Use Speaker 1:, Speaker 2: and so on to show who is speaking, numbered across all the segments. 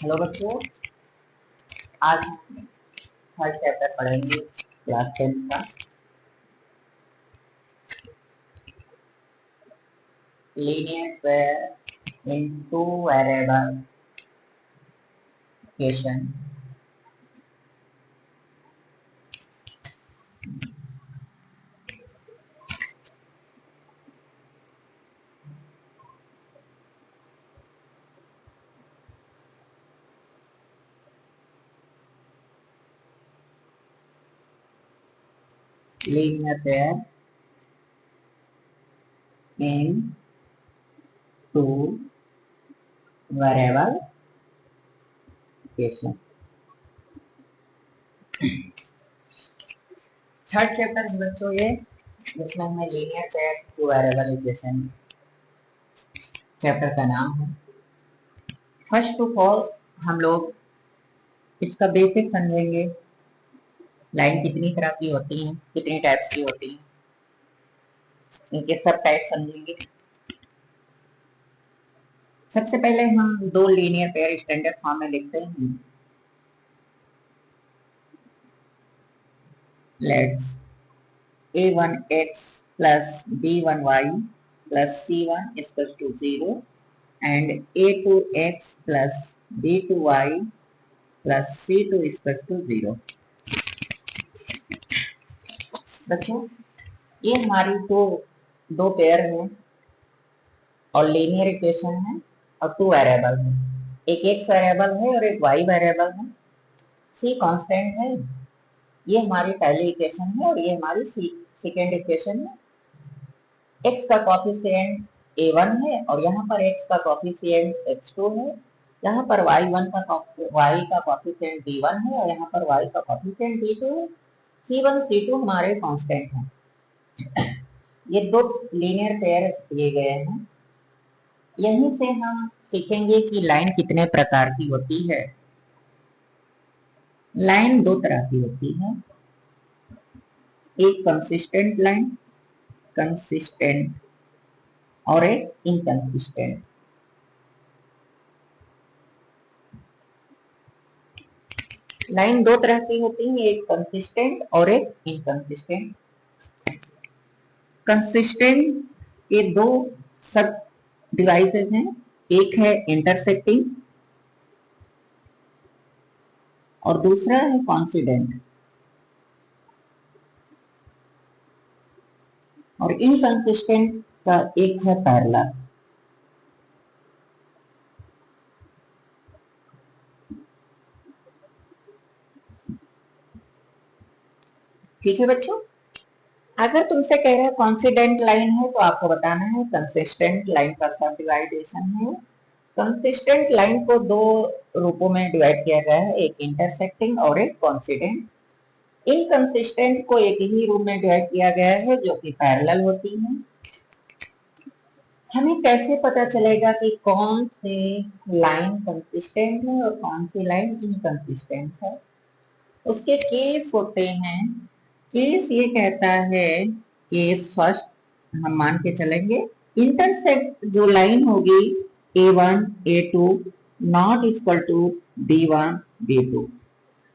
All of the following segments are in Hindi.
Speaker 1: हेलो बच्चों, आज थर्ड चैप्टर पढ़ेंगे क्लास 10 का। Linear pair in two variable equation. Linear pair in two variable equation. Third chapter है बच्चों ये, जिसमें हमें linear pair two variable equation chapter का नाम है। फर्स्ट ऑफ ऑल हम लोग इसका बेसिक समझेंगे। लाइन कितनी तरह की होती हैं, कितनी टाइप्स की होती हैं, इनके सब टाइप समझेंगे। सबसे पहले हम दो लीनियर पेयर स्टैंडर्ड फॉर्म में लिखते हैं। Let's a1x plus b1y plus c1 is equal to 0 and a2x plus b2y plus c2 is equal to 0। बच्चों, ये हमारी दो पेयर है और लीनियर इक्वेशन है और टू वेरिएबल है। एक एक्स वेरिएबल है और एक वाई वेरिएबल है। सी कांस्टेंट है। ये हमारी पहली इक्वेशन है और ये हमारी सेकेंड इक्वेशन है। x का कॉफिशिएंट a1 है और यहाँ पर x का कॉफिशिएंट x2 है। यहाँ पर y1 का y का कॉफिशिएंट b1 है और यहाँ पर y का कॉफिशिएंट b2 है। c1 c2 हमारे कांस्टेंट हैं। ये दो लीनियर पेयर दिए गए हैं। यहीं से हम सीखेंगे कि लाइन कितने प्रकार की होती है। लाइन दो तरह की होती है, एक कंसिस्टेंट लाइन कंसिस्टेंट और एक इनकंसिस्टेंट। लाइन दो तरह की होती है, एक कंसिस्टेंट और एक इनकंसिस्टेंट। कंसिस्टेंट के दो सब डिवाइसेस हैं, एक है इंटरसेक्टिंग और दूसरा है कॉन्सिडेंट। और इनकंसिस्टेंट का एक है पैरेलल। ठीक है बच्चों, अगर तुमसे कह रहा है कॉन्सिडेंट लाइन है तो आपको बताना है कंसिस्टेंट लाइन का सब डिवाइडेशन है। कंसिस्टेंट लाइन को दो रूपों में डिवाइड किया गया है, एक इंटरसेक्टिंग और एक कॉन्सिडेंट। इनकंसिस्टेंट को एक ही रूप में डिवाइड किया गया है जो कि पैरेलल होती है। हमें कैसे पता चलेगा कि कौन सी लाइन कंसिस्टेंट है और कौन सी लाइन इनकंसिस्टेंट है? उसके केस होते हैं। केस ये कहता है, केस फर्स्ट हम मान के चलेंगे, इंटरसेक्ट जो लाइन होगी a1 a2 not equal to b1 b2।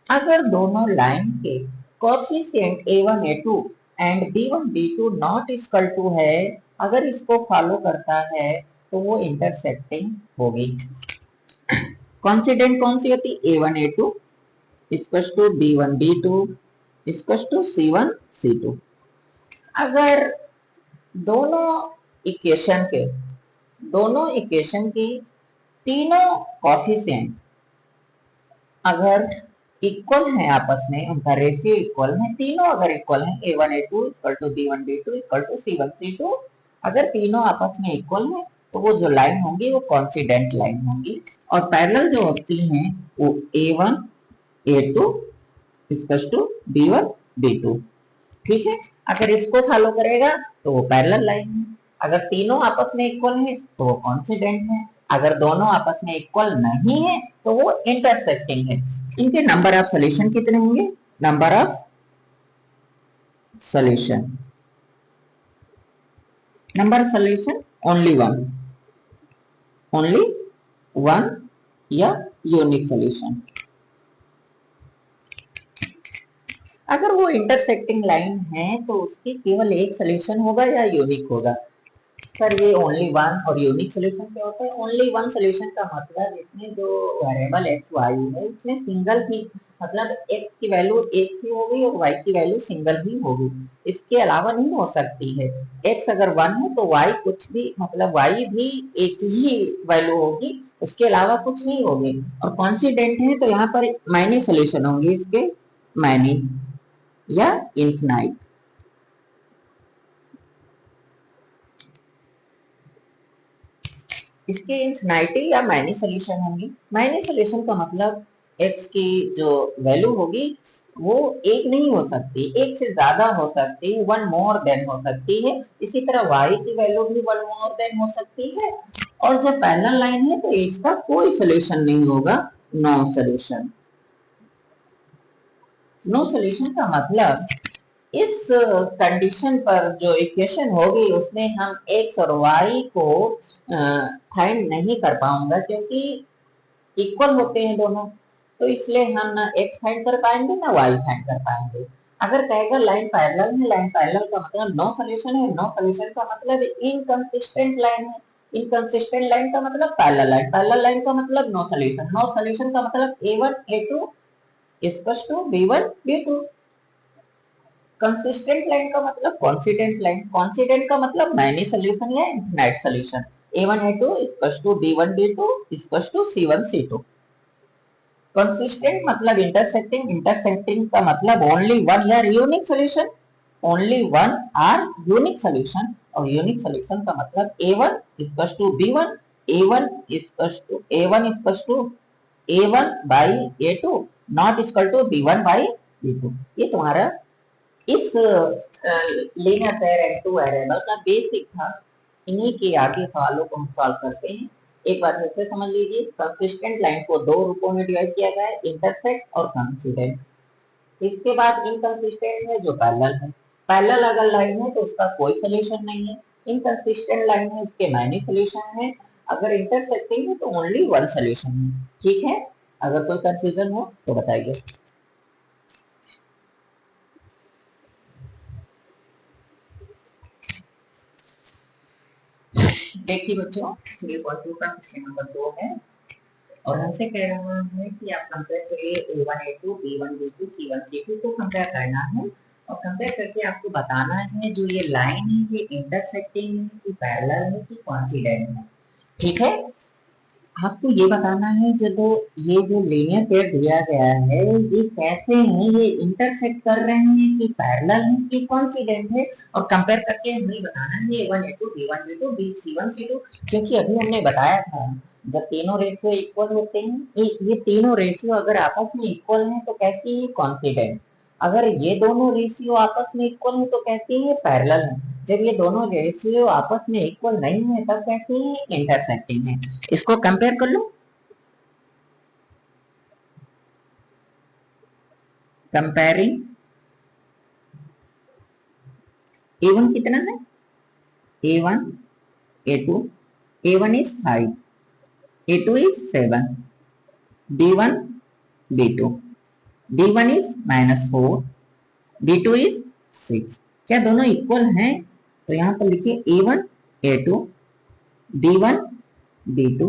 Speaker 1: अगर दोनों लाइन के coefficient a1 a2 and b1 b2 not equal to है, अगर इसको फॉलो करता है तो वो इंटरसेक्टिंग होगी। कॉन्सिडेंट कौन सी होती? a1 a2 equal to b1 b2 equal to c1 c2। अगर दोनों इक्वेशन की तीनों कोएफिशिएंट अगर इक्वल है, आपस में उनका रेशियो इक्वल है, तीनों अगर इक्वल है a1 a2 equal to b1 b2 equal to c1 c2, अगर तीनों आपस में इक्वल है तो वो जो लाइन होंगी वो कॉन्सिडेंट लाइन होंगी। और पैरेलल जो होती हैं वो a1 a2 equal to b1 b2। ठीक है, अगर इसको फॉलो करेगा तो वो पैरेलल लाइन है। अगर तीनों आपस में इक्वल है तो वो कॉन्सिडेंट है। अगर दोनों आपस में इक्वल नहीं है तो वो इंटरसेक्टिंग है। इनके नंबर ऑफ सॉल्यूशन कितने होंगे? Number of solution only one या यूनिक सोल्यूशन। अगर वो इंटरसेक्टिंग लाइन है तो उसकी केवल एक सोल्यूशन होगा या यूनिक होगा? सर ये ओनली वन और यूनिक सोल्यूशन क्या होता है? ओनली वन सोल्यूशन का मतलब इसमें जो वेरिएबल एक्स वाई है इसमें सिंगल ही, मतलब एक्स की वैल्यू एक ही होगी और वाई की वैल्यू सिंगल ही होगी, इसके अलावा नहीं हो सकती है। एक्स अगर वन है तो वाई कुछ भी, मतलब वाई भी एक ही वैल्यू होगी, उसके अलावा कुछ नहीं होगी। और कॉन्सिडेंट है तो यहाँ पर मैनी सोल्यूशन होंगे इसके, मैनी या इन्फिनाइट। इसके इन्फिनिटी या मैनी सोल्यूशन होंगे। मैनी सोल्यूशन का मतलब एक्स की जो वैल्यू होगी वो एक नहीं हो सकती, एक से ज्यादा हो सकती है, वन मोर देन हो सकती है। इसी तरह वाई की वैल्यू भी वन मोर देन हो सकती है। और जब पैरेलल लाइन है तो इसका कोई सोल्यूशन नहीं होगा, नो सोल्यूशन। नो सोल्यूशन का मतलब इस कंडीशन पर जो इक्वेशन होगी उसमें हम एक्स और वाई को फाइंड नहीं कर पाऊंगा, क्योंकि इक्वल होते हैं दोनों, तो इसलिए हम ना एक्स फाइंड कर पाएंगे ना वाई फाइंड कर पाएंगे। अगर कहेगा लाइन पैरेलल है, लाइन पैरेलल का मतलब नो सोल्यूशन है, नो सोल्यूशन का मतलब इनकंसिस्टेंट लाइन है, इनकंसिस्टेंट लाइन का मतलब पैरेलल लाइन, पैरेलल लाइन का मतलब नो सोल्यूशन, नो सोल्यूशन का मतलब a1 a2 equals to b1 b2। Consistent line का मतलब कॉन्सिडेंट लाइन, कॉन्सिडेंट का मतलब मैनी सोल्यूशन या infinite solution. a1 a2 equals to b1 b2 equals to c1 c2। Consistent मतलब इंटरसेक्टिंग, इंटरसेक्टिंग का मतलब ओनली वन या unique solution, only one or unique solution. और यूनिक सोल्यूशन का मतलब a1 equals to b1, a1 equals to a1 equals to a1 by a2 not equal to b1 by b2। ये तुम्हारा इस linear pair and two variable का बेसिक था। इन्हीं के आगे सवालों को हम सॉल्व करते हैं। एक बार फिर से समझ लीजिए, कंसिस्टेंट लाइन को दो रूपों में डिवाइड किया गया है, इंटरसेक्ट और कंसिडेंट। इसके बाद इनकंसिस्टेंट है जो पैरेलल है। पैरेलल अगर लाइन है तो उसका कोई सोल्यूशन नहीं है, इनकंसिस्टेंट लाइन है उसके मैनी सोल्यूशन है, अगर इंटरसेक्टिंग है तो ओनली वन सोल्यूशन है। ठीक है, अगर कोई कंफ्यूजन हो तो बताइए। देखिए बच्चों, 3.2 का क्वेश्चन नंबर 2 है और हमसे कह रहा है कि आप कंपेयर करिए a1 a2 b1 b2 c1 c2 को कंपेयर करना है, और कंपेयर करके आपको बताना है जो ये लाइन है ये इंटरसेक्टिंग है कि पैरेलल है कि कोइंसिडेंट है। ठीक है, आपको ये बताना है जो दो ये जो लीनियर पेयर दिया गया है ये कैसे हैं, ये इंटरसेक्ट कर रहे हैं कि पैरेलल है कि कोइंसिडेंट है, और कंपेयर करके हमें बताना है a1 a2 b1 b2 b c1 c2। क्योंकि अभी हमने बताया था जब तीनों रेशियो इक्वल होते हैं, ये तीनों रेशियो अगर आपस में इक्वल हैं तो कैसी है? कोइंसिडेंट। अगर ये दोनों रेशियो आपस में इक्वल है तो कैसी है? पैरेलल है। जब ये दोनों रेशियो आपस में इक्वल नहीं है तब कैसी है? इंटरसेक्टिंग है। इसको कंपेयर कर लो। कंपेयरिंग a1 कितना है? a1 a2, a1 is 5, a2 is 7, b1 b2, b1 is -4, b2 is 6। क्या दोनों इक्वल हैं? तो यहां पर लिखिए a1 a2 b1 b2,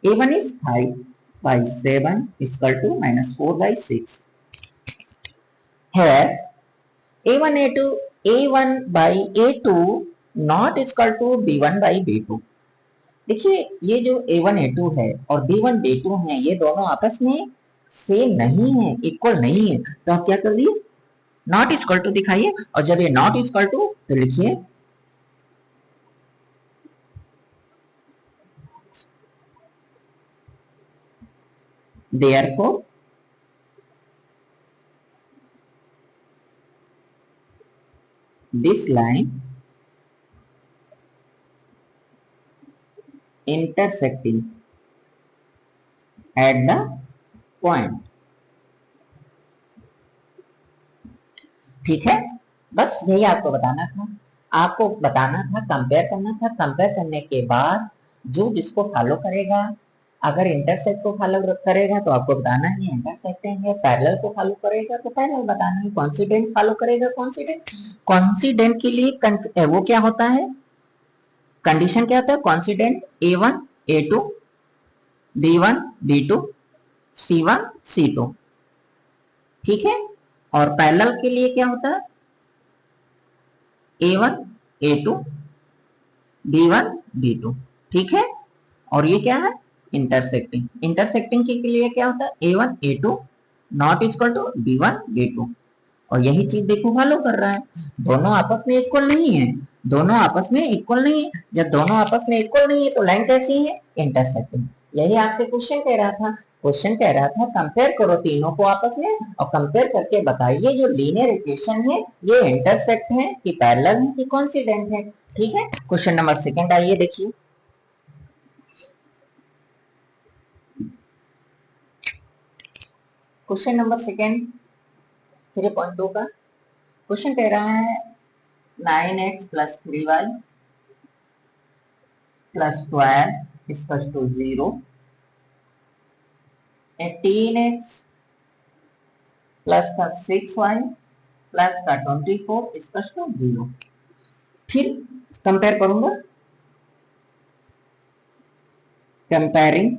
Speaker 1: a1 is 5 by 7 is equal to -4 by 6। Here a1 a2 a1 by a2 not equal to b1 by b2। देखिए ये जो a1 a2 है और b1 b2 है ये दोनों आपस में सेम नहीं है, इक्वल नहीं है, तो आप क्या कर दिए? नॉट इक्वल टू दिखाइए, और जब ये नॉट इक्वल टू तो लिखिए therefore this line intersecting at the point। ठीक है, बस यही आपको बताना था। आपको बताना था, कंपेयर करना था, कंपेयर करने के बाद जो जिसको फॉलो करेगा अगर इंटरसेक्ट को फॉलो करेगा तो आपको बताना है इंटरसेक्टिंग है, पैरेलल को फॉलो करेगा तो पैरेलल बताना है, कोइंसिडेंट फॉलो करेगा कोइंसिडेंट। कोइंसिडेंट के लिए वो क्या होता है, कंडीशन क्या होता है, coincident A1 A2 B1 B2 C1 C2, ठीक है। और पैरेलल के लिए क्या होता है, A1 A2 B1 B2, ठीक है। और ये क्या है, इंटरसेक्टिंग। इंटरसेक्टिंग के लिए क्या होता है, A1 A2 not equal to B1 B2। और यही चीज देखो फॉलो कर रहा है, दोनों आपस में इक्वल नहीं है, दोनों आपस में इक्वल नहीं है। जब दोनों आपस में इक्वल नहीं है तो लाइन कैसी है, इंटरसेक्टिंग। यही आपसे क्वेश्चन कह रहा था, क्वेश्चन कह रहा था कंपेयर करो तीनों को आपस में और कंपेयर करके बताइए जो लीनियर इक्वेशन है ये इंटरसेक्ट है कि पैरेलल है कि कोइंसिडेंट है, ठीक है। क्वेश्चन नंबर सेकंड आइए देखिए। क्वेश्चन नंबर सेकंड 3.2 का क्वेश्चन कह रहा है 9x plus 3y plus 12 equal to 0, 18x plus का 6y प्लस का 24 इक्वल टू 0। फिर कंपेयर करूंगा, comparing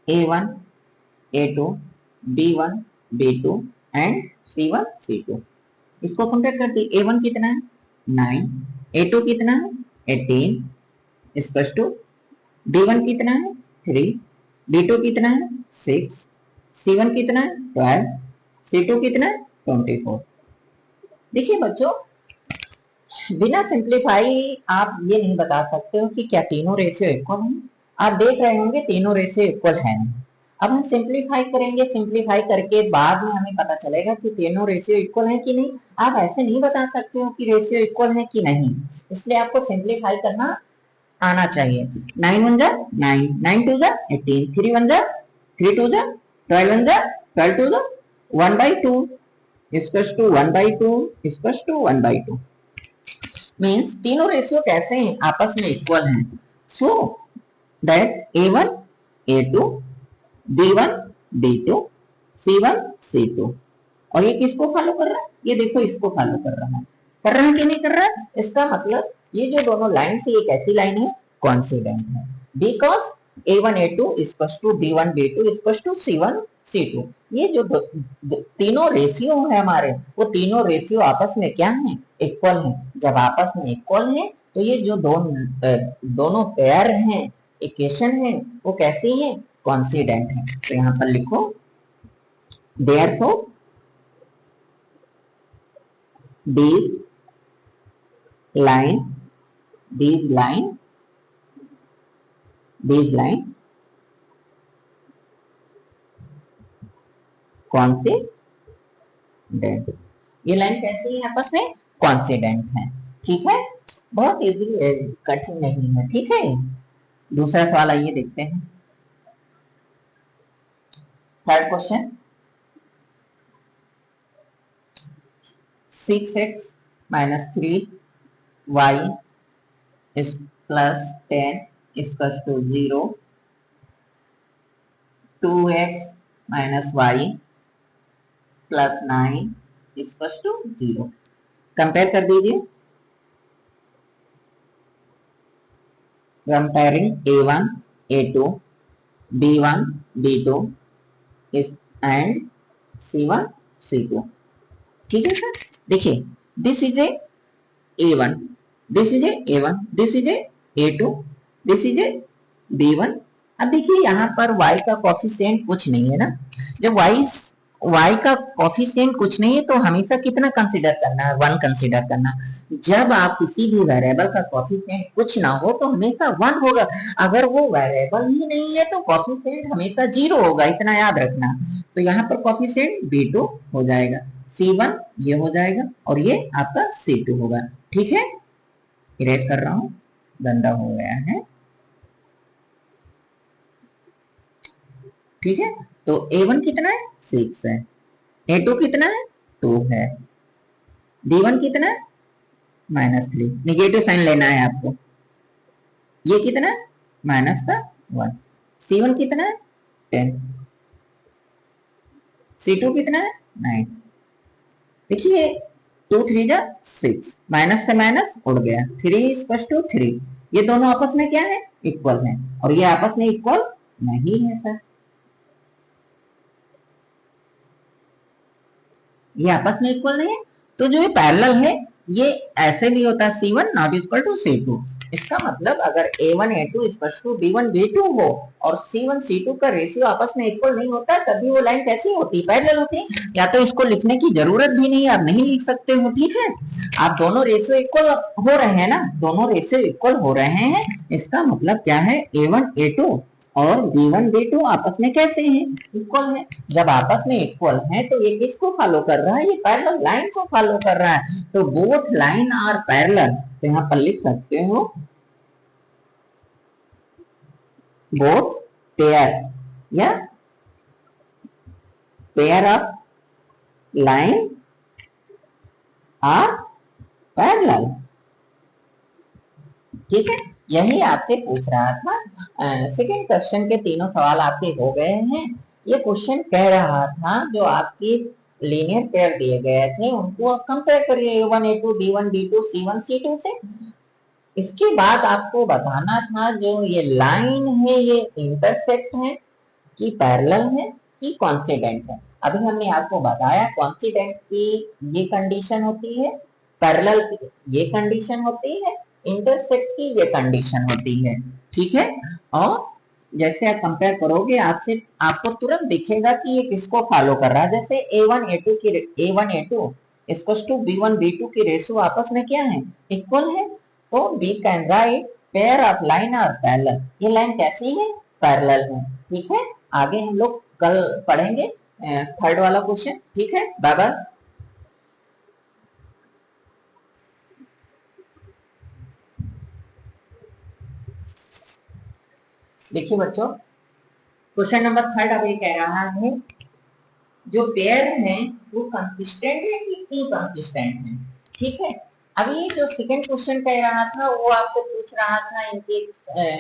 Speaker 1: A1 A2 B1 B2 and C1 C2। इसको कंपेयर करते A1 कितना है 9, A2 कितना है 18 इक्वल टू B1 कितना है 3, B2 कितना है 6, C1 कितना है 12, C2 कितना है 24। देखिए बच्चों, बिना सिंप्लीफाई आप ये नहीं बता सकते हो कि क्या तीनों रेशियो इक्वल हैं। आप देख रहे होंगे तीनों रेशियो इक्वल हैं। अब हम सिंप्लीफाई करेंगे, सिंप्लीफाई करके बाद में हमें पता चलेगा कि तीनों रेशियो इक्वल हैं कि नहीं। आप ऐसे नहीं बता सकते हो कि रेशियो इक्वल है कि नहीं, इसलिए आपको सिंप्लीफाई करना आना चाहिए। 9 1 जा 9, 9 2 जा 18, 3 1 जा 3 2 जा 12 1 जा 12 2 जा 1 by 2 equals to 1 by 2 equals to 1 by 2। Means तीनों रेशियो कैसे हैं, आपस में इक्वल हैं। So that A1 A2 B1 B2 C1 C2। और ये किसको फॉलो कर रहा है, ये देखो इसको फॉलो कर रहा है, कर रहा है कि नहीं कर रहा है। इसका मतलब ये जो दोनों लाइन से एक ऐसी लाइन है कोइंसिडेंट है, because A1 A2 equals to B1 B2 equals to C1 C2। ये जो तीनों रेशियो है हमारे, वो तीनों रेशियो आपस में क्या है, इक्वल है। जब आपस में इक्वल है तो ये जो दोनों पेयर हैं, इक्वेशन है, वो कैसी है, कोइंसिडेंट है। तो यहाँ पर लिखो therefore these line these line coincident. ये लाइन कैसी है, आपस में कोइंसिडेंट है, ठीक है। बहुत इजी, कठिन नहीं है, ठीक है। दूसरा सवाल आइए देखते हैं। Third question 6x minus 3y is plus 10 equals to 0, 2x minus y plus 9 equals to 0। Compare कर दीजिए, comparing A1 A2 B1 B2 and C1 C2, ठीक है सर। देखिए this is a A1, this is a A1, this is a A2, this is a B1। अब देखिए यहाँ पर y का कोफिशिएंट कुछ नहीं है ना। जब y का कोफिशिएंट कुछ नहीं है तो हमेशा कितना कंसीडर करना है, 1 कंसीडर करना। जब आप किसी भी वेरिएबल का कोफिशिएंट कुछ ना हो तो हमेशा 1 होगा। अगर वो वेरिएबल ही नहीं है तो कोफिशिएंट हमेशा 0 होगा, इतना याद रखना। तो यहाँ पर कोफिशिएंट B2 हो जाएगा, C1 ये हो जाएगा और ये आपका C2 होगा, ठीक है। इरेज कर रहा हूं, गंदा हो गया है, ठीक है। तो A1 कितना है 6 है, A2 कितना है 2 है, B1 कितना है -3, निगेटिव साइन लेना है आपको। ये कितना है माइनस का 1, C1 कितना है 10, C2 कितना है 9। देखिए 2 3 जा 6, माइनस से माइनस उड़ गया, 3 इक्वल टू 3। ये दोनों आपस में क्या है इक्वल है, और ये आपस में इक्वल नहीं है सर, ये आपस में इक्वल नहीं है। तो जो ये पैरेलल है ये ऐसे भी होता है C1 not equal to C2। इसका मतलब अगर A1 A2 equal to B1 B2 हो और C1 C2 का रेशियो आपस में इक्वल नहीं होता, तभी वो लाइन कैसी होती है पैरेलल होती है। या तो इसको लिखने की जरूरत भी नहीं है, आप नहीं लिख सकते हो, ठीक है। आप दोनों रेशियो इक्वल हो रहे हैं ना, दोनों रेशियो इक्वल हो रहे हैं, इसका मतलब क्या है A1 A2 और B1 B2 आपस में कैसे हैं इक्वल है। जब आपस में इक्वल है तो ये किसको फॉलो कर रहा है, ये पैरेलल लाइन को फॉलो कर रहा है। तो बोथ लाइन आर पैरेलल, तो यहाँ पर लिख सकते हो बोथ पेयर या pair of line are parallel, ठीक है। यही आपसे पूछ रहा था। सेकंड क्वेश्चन के तीनों सवाल आपके हो गए हैं। ये क्वेश्चन कह रहा था जो आपकी लीनियर पेयर दिए गए थे उनको कंपेयर करिए A1 A2 B1 B2 C1 C2 से। इसके बाद आपको बताना था जो ये लाइन है ये इंटरसेक्ट है कि पैरेलल है कि कॉन्सिडेंट है। अभी हमने आपको बताया कॉन्सिडेंट की ये कंडीशन होती है, पैरेलल की ये कंडीशन होती है, इंटरसेक्ट की ये कंडीशन होती है, ठीक है। और जैसे आप कंपेयर करोगे आपसे आपको तुरंत दिखेगा कि ये किसको फॉलो कर रहा है। जैसे A1 A2 इसको टू B1 B2 की रेशियो आपस में क्या है इक्वल है, तो we can write pair of line are parallel. ये लाइन कैसी है पैरेलल है, ठीक है। आगे हम लोग कल पढ़ेंगे थर्ड वाला क्वेश्चन, ठीक है। Bye bye. देखिए बच्चों क्वेश्चन नंबर थर्ड अब ये कह रहा है जो पेयर है वो कंसिस्टेंट है कि इनकंसिस्टेंट है, ठीक है। अभी ये जो सेकंड क्वेश्चन कह रहा था वो आपसे पूछ रहा था इनके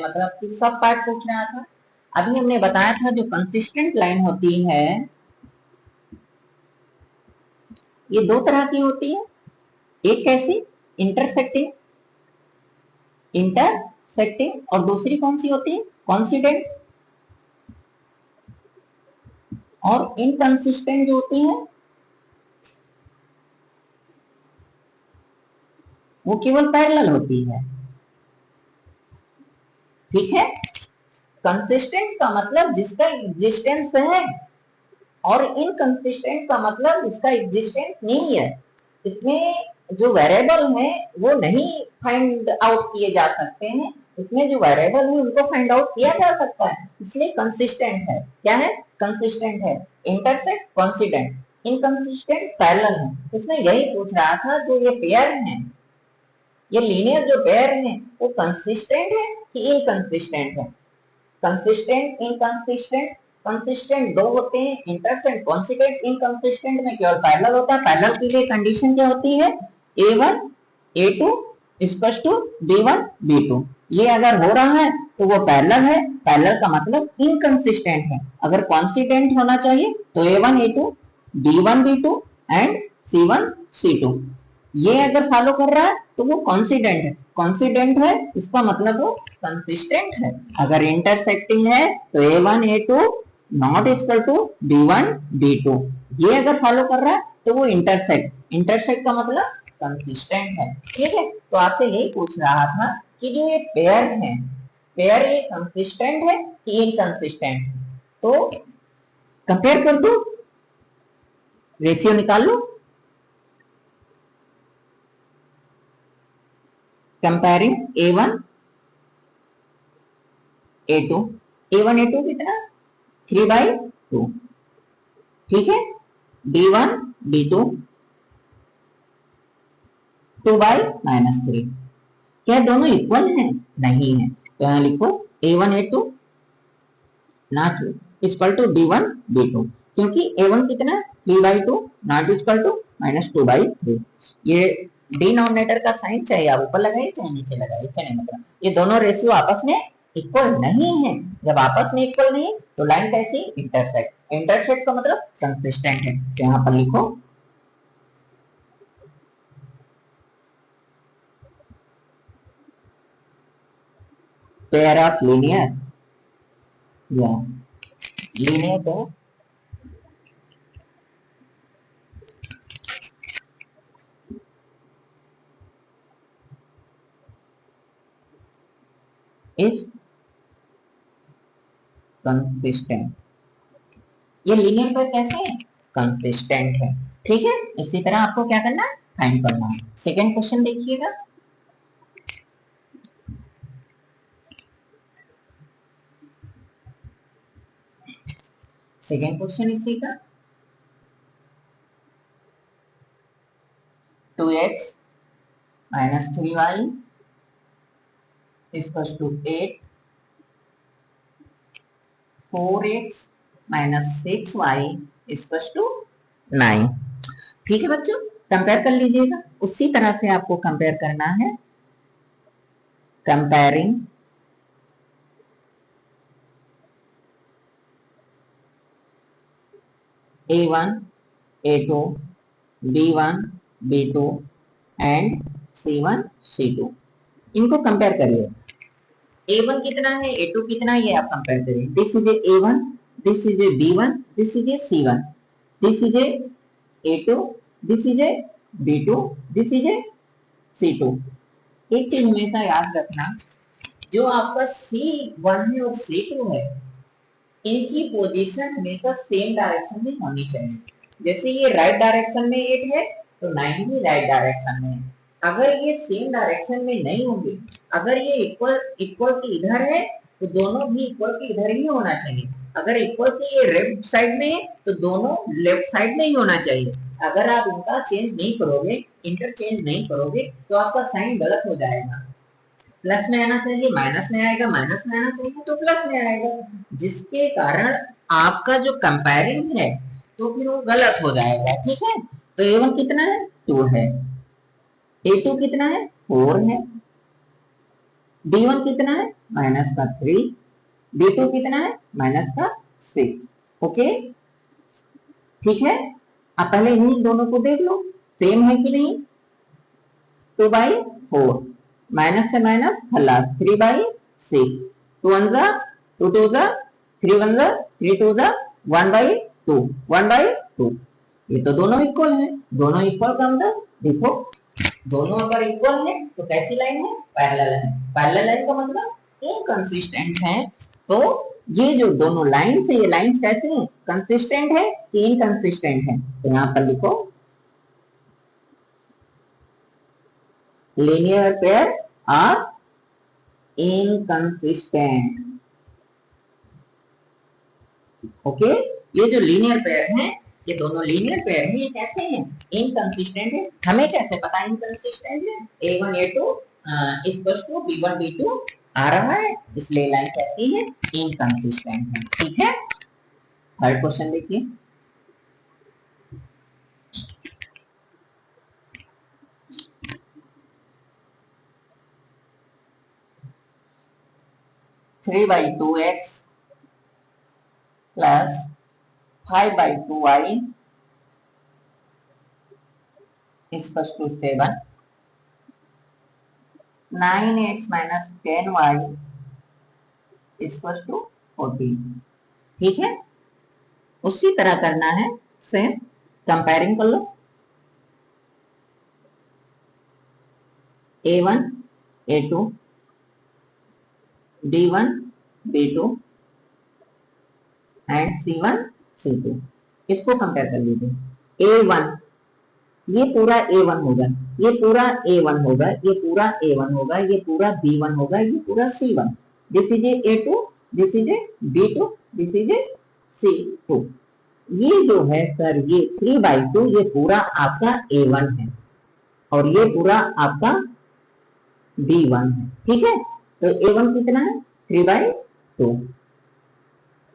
Speaker 1: मतलब कि सब पार्ट पूछ रहा था। अभी हमने बताया था जो कंसिस्टेंट लाइन होती है ये दो तरह की होती है, एक कैसी इंटरसेक्टिंग इंटरसेक्टिंग और दूसरी कौन सी होती है कॉन्सिडेंट। और इनकंसिस्टेंट जो होती है वो केवल पैरेलल होती है, ठीक है। कंसिस्टेंट का मतलब जिसका एग्जिस्टेंस है और इनकंसिस्टेंट का मतलब जिसका एग्जिस्टेंस नहीं है। इसमें जो वेरिएबल है वो नहीं फाइंड आउट किए जा सकते हैं, इसमें जो वेरिएबल है उनको फाइंड आउट किया जा सकता है, इसलिए कंसिस्टेंट है। क्या है कंसिस्टेंट है, इंटरसेक्ट कॉन्सिडेंट, इनकंसिस्टेंट पैरेलल है। इसमें यही पूछ रहा था जो ये पेयर है ये लीनियर जो पेयर है वो कंसिस्टेंट है कि इनकंसिस्टेंट है। कंसिस्टेंट इनकंसिस्टेंट, कंसिस्टेंट दो होते हैं, इंटरसेक्ट कॉन्सिडेंट, इनकंसिस्टेंट में केवल पैरेलल होता है। पैरेलल के लिए कंडीशन क्या होती है A1 A2 equal to B1 B2। ये अगर हो रहा है तो वो पैरेलल है, पैरेलल का मतलब इनकंसिस्टेंट है। अगर कॉन्सिडेंट होना चाहिए तो A1 A2 B1 B2 and C1 C2। ये अगर फॉलो कर रहा है तो वो कॉन्सिडेंट है, कॉन्सिडेंट है इसका मतलब वो कंसिस्टेंट है। अगर इंटरसेक्टिंग है तो A1 A2 not equal to B1 B2। ये अगर फॉलो कर रहा है तो वो इंटरसेक्ट का मतलब कंसिस्टेंट है, ठीक है। तो आपसे यही पूछ रहा था कि जो ये पेयर है पेयर ये कंसिस्टेंट है कि इनकंसिस्टेंट है। तो कंपेयर कर दो, रेशियो निकाल लो। Comparing A1 A2, A1 A2 कितना 3/2, ठीक है। B1 B2 2/-3। क्या दोनों इक्वल हैं नहीं है, तो यहां लिखो A1 A2 not equal to B1 B2, क्योंकि A1 कितना 3/2 नॉट इक्वल टू -2/3। ये डिनोमिनेटर का साइन चाहे आप ऊपर लगाइए चाहे नीचे लगाइए, इससे नहीं मतलब। ये दोनों रेशियो आपस में इक्वल नहीं है, जब आपस में इक्वल नहीं है तो लाइन कैसी इंटरसेक्ट, इंटरसेक्ट का मतलब कंसिस्टेंट है। तो यहां पर लिखो पेयर ऑफ लीनियर या लीनियर पेयर इज कंसिस्टेंट। ये लीनियर पेयर कैसे है, कंसिस्टेंट है। ठीक है, इसी तरह आपको क्या करना है, फाइंड करना है। सेकेंड क्वेश्चन देखिएगा, सेकेंड क्वेश्चन इसी का 2x minus 3y equal to 8, 4x minus 6y equal to 9। ठीक है बच्चों, कंपेयर कर लीजिएगा। उसी तरह से आपको कंपेयर करना है, comparing A1 A2 B1 B2 and C1 C2, इनको कंपेयर करिए। A1 कितना है, A2 कितना है, ये आप कंपेयर करिए। This is A1, this is B1, this is C1, this is A2, this is B2, this is C2। एक चीज हमेशा याद रखना, जो आपका C1 है और C2 है, इनकी पोजीशन हमेशा सेम डायरेक्शन में होनी चाहिए। जैसे ये राइट डायरेक्शन में 8 है तो 9 भी राइट डायरेक्शन में है। अगर ये सेम डायरेक्शन में नहीं होंगे, अगर ये इक्वल इक्वल के इधर है तो दोनों भी इक्वल के इधर ही होना चाहिए। अगर इक्वल के ये लेफ्ट साइड में है तो दोनों लेफ्ट साइड में ही होना चाहिए। अगर आप उनका चेंज नहीं करोगे, इंटरचेंज नहीं करोगे, तो आपका साइन गलत हो जाएगा। प्लस में आना चाहिए माइनस में आएगा, माइनस में आना चाहिए तो प्लस में आएगा, जिसके कारण आपका जो कंपेयरिंग है तो फिर वो गलत हो जाएगा। ठीक है, तो A1 कितना है, 2 है, A2 कितना है, 4 है, B1 कितना है, माइनस का 3, B2 कितना है, माइनस का 6। ओके, ठीक है। अब पहले इन दोनों को देख लो, सेम है कि नहीं। 2/4 माइनस से माइनस प्लस 3/6, 2 1 जा 2 2 जा 3 1 जा 3 2 जा 1/2 1/2। ये तो दोनों इक्वल है, दोनों इक्वल का मतलब देखो, दोनों अगर इक्वल है तो कैसी लाइन है, पैरेलल है। पैरेलल लाइन का मतलब इनकंसिस्टेंट है। तो ये जो दोनों लाइन है, ये लाइंस कैसे हैं, कंसिस्टेंट है कि इनकंसिस्टेंट है। तो यहाँ पर लिखो linear pair are inconsistent। Okay, ये जो लीनियर पेयर है, ये दोनों लीनियर पेयर है, ये कैसे हैं, इनकंसिस्टेंट है। हमें कैसे पता इनकंसिस्टेंट है, A1 A2 equal to B1 B2 आ रहा है, इसलिए लाइन कैसी है, इनकंसिस्टेंट है। ठीक है, थर्ड क्वेश्चन देखिए, three by two x plus 5/2y equal to 7, 9x minus 10y equal to 14। ठीक है, उसी तरह करना है, सेम कंपेयरिंग कर लो। A1 A2 B1 B2 and C1 C2, इसको कंपेयर कर लीजिए। A1, ये पूरा A1 होगा, ये पूरा A1 होगा, ये पूरा A1 होगा, ये पूरा B1 होगा, ये पूरा C1, this is A2, this is B2, this is C2। ये जो है सर, ये 3/2 ये पूरा आपका A1 है और ये पूरा आपका B1 है। ठीक है, तो A1 कितना है, 3/2,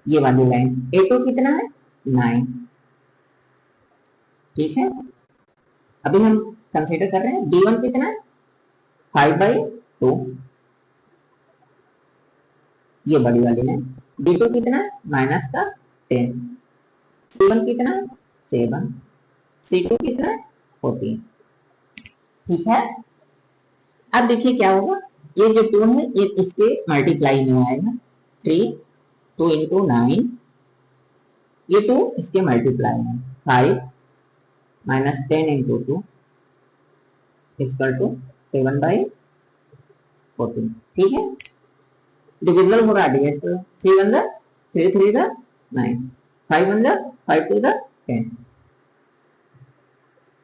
Speaker 1: ये वाली लाइन। A2 कितना है, 9। ठीक है, अभी हम कंसीडर कर रहे हैं B1 कितना है, 5/2, ये बड़ी वाली लाइन। B2 कितना, माइनस का 10। C1 कितना, 7। C2 कितना, 14। ठीक है। अब देखिए क्या होगा, ये जो 2 है ये इसके मल्टीप्लाई में आएगा। 3, 2 इंटू 9, ये 2 इसके मल्टीप्लाई में 5 माइनस 10 इंटू 2 इक्वल टू 7/14। ठीक है, डिविजिबल हो रहा है। तो 3 1 3 3 9, 5 1 5 2 10,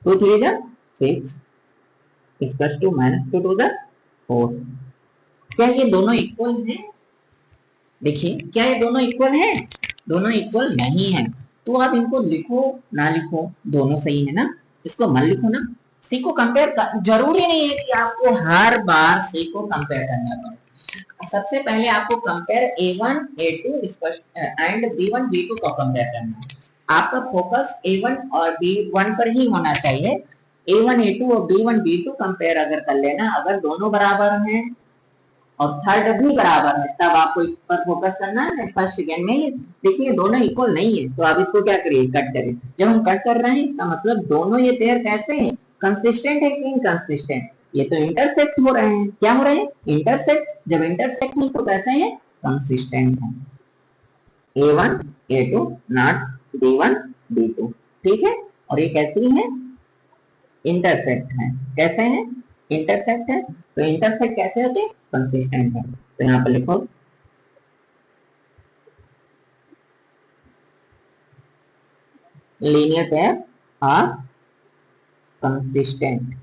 Speaker 1: 2 3 6 इक्वल टू माइनस 2 2 4। क्या ये दोनों इक्वल है? देखिए, क्या ये दोनों इक्वल है? दोनों इक्वल नहीं है। तो आप इनको लिखो ना लिखो, दोनों सही है ना, इसको मत लिखो ना। सी को कंपेयर कर, जरूरी नहीं है कि आपको हर बार सी को कंपेयर करना पड़े। सबसे पहले आपको compare A1 A2 and B1 B2 को कंपेयर करना है। आपका फोकस A1 और B1 पर ही होना चाहिए। A1 A2 और B1 B2 कंपेयर अगर कर लेना, अगर दोनों बराबर हैं और थर्ड भी बराबर है, तब आपको इस पर फोकस करना है। फर्स्ट सेकेंड में देखिए दोनों इक्वल नहीं है, तो आप इसको क्या करिए, कट करिए। जब हम कट कर रहे हैं इसका मतलब दोनों ये पेयर कैसे हैं, कंसिस्टेंट है कि इनकंसिस्टेंट। ये तो इंटरसेक्ट हो रहे हैं। क्या हो रहे हैं, इंटरसेक्ट। जब इंटरसेक्ट नहीं तो कैसे हैं, कंसिस्टेंट है। A1 A2 not B1 B2। ठीक है, और ये कैसी है, इंटरसेक्ट है। कैसे हैं, इंटरसेक्ट है। तो इंटरसेक्ट कैसे होते हैं, कंसिस्टेंट है। तो यहाँ पर लिखो linear pair are consistent.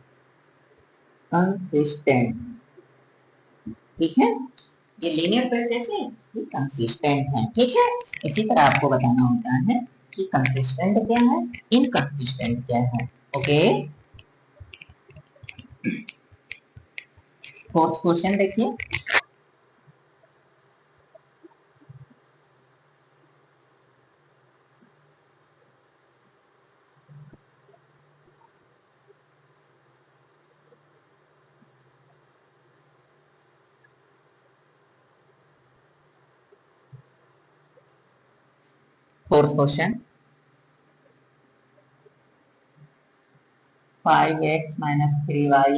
Speaker 1: Consistent, ठीक है। ये लीनियर पेयर कैसे है, ये कंसिस्टेंट है। ठीक है, इसी तरह आपको बताना होता है कि कंसिस्टेंट क्या है, इनकंसिस्टेंट क्या है। ओके, फोर्थ क्वेश्चन देखिए। Fourth question, 5x minus 3y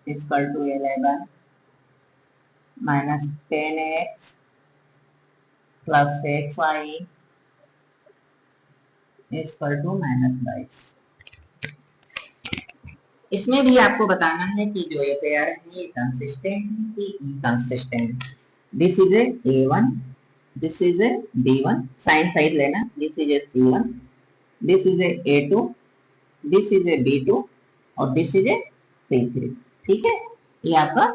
Speaker 1: is equal to 11 minus 10x plus xy is equal to minus 22। इसमें भी आपको बताना है कि जो ये पेयर है ये कंसिस्टेंट है कि inconsistent. This is a A1, this is a B1, sign side लेना। This is a C1, this is a A2, this is a B2 और दिस इज ए C3। ठीक है, ये आपका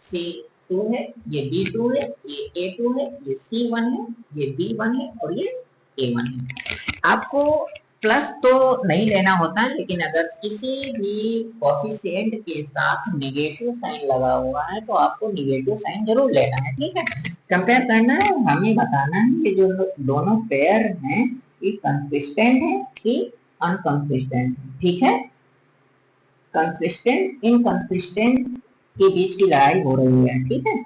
Speaker 1: C2 है, ये B2 है, ये A2 है, ये C1 है, ये B1 है और ये A1 है। आपको प्लस तो नहीं लेना होता है, लेकिन अगर किसी भी कोफिशिएंट के साथ नेगेटिव साइन लगा हुआ है तो आपको नेगेटिव साइन जरूर लेना है। ठीक है, कंपेयर करना है, हमें बताना है कि जो दोनों पेयर हैं ये कंसिस्टेंट है कि अनकंसिस्टेंट। ठीक है, कंसिस्टेंट इनकंसिस्टेंट के बीच की लड़ाई हो रही है। ठीक है,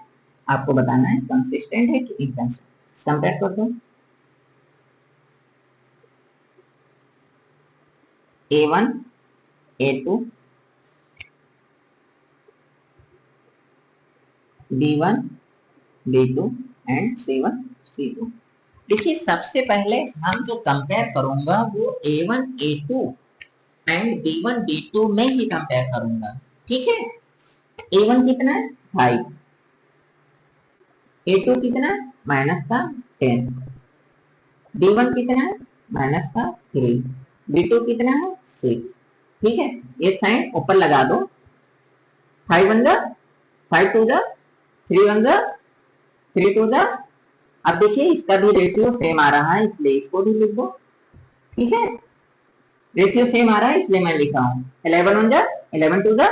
Speaker 1: आपको बताना है कंसिस्टेंट है कि इनकंसिस्टेंट। कंपेयर कर दो A1 A2 B1 B2 and C1 C2। देखिए सबसे पहले हम जो कंपेयर करूंगा वो A1 A2 and B1 B2 में ही कंपेयर करूंगा। ठीक है, A1 कितना है 5, A2 कितना माइनस का 10, B1 कितना है माइनस का 3, B2 कितना है 6। ठीक है, ये साइन ऊपर लगा दो। 5 1 5 2 3 1 3 2 अब देखिए इसका भी रेशियो सेम आ रहा है, इसलिए इसको भी लिख दो। ठीक है, रेशियो सेम आ रहा है इसलिए मैं लिखा हूं 11 1 11 2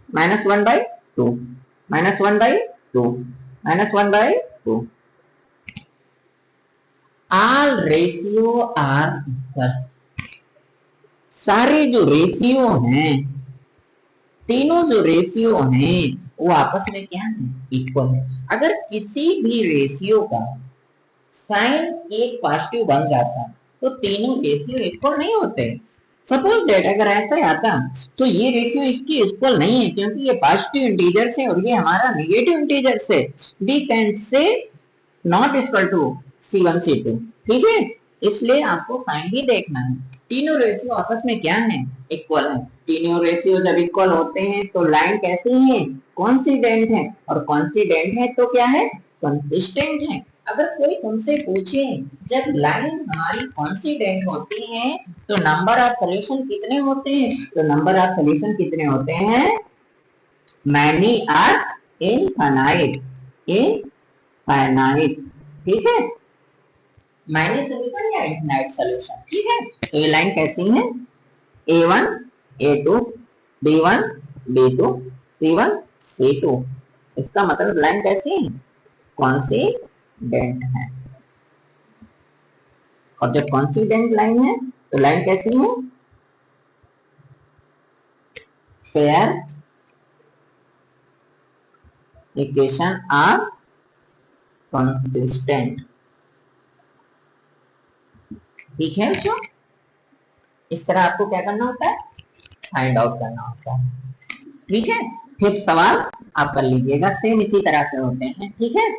Speaker 1: minus 1/2 minus 1/2 minus 1/2। All ratio are equal. सारे जो रेशियो हैं, तीनों जो रेशियो हैं वो आपस में क्या है, इक्वल है। अगर किसी भी रेशियो का साइन एक पॉजिटिव बन जाता तो तीनों रेशियो इक्वल नहीं होते। सपोज डेट अगर ऐसा आता तो ये रेशियो इसकी इक्वल नहीं है, क्योंकि ये पॉजिटिव इंटीजर से और ये हमारा नेगेटिव इंटीजर से, we can say not equal to C1 C2, ठीक है। इसलिए आपको साइन भी देखना है। तीनों रेशियो आपस में क्या है, इक्वल है। तीनों रेशियो जब इक्वल होते हैं तो लाइन कैसी है, कॉन्सिडेंट है, और कॉन्सिडेंट है तो क्या है, कंसिस्टेंट है। अगर कोई तुमसे पूछे जब लाइन हमारी कॉन्सिडेंट होती है तो नंबर ऑफ सोल्यूशन कितने होते हैं, तो नंबर ऑफ सोल्यूशन कितने होते हैं, मैनी आर इनफाइनाइट, इनफाइनाइट, ठीक है। मैनी सोल्यूशन या इनफाइनाइट सोल्यूशन, ठीक है। तो ये लाइन कैसी है, A1 A2 B1 B2 C1 C2, इसका मतलब लाइन कैसी है, कॉन्सिडेंट है। और जब कॉन्सिडेंट लाइन है तो लाइन कैसी है, पेयर इक्वेशन आर कंसिस्टेंट, ठीक है बच्चों। इस तरह आपको क्या करना होता है, फाइंड आउट करना होता है, ठीक है। फिर सवाल आप कर लीजिएगा, सेम इसी तरह से होते हैं, ठीक है।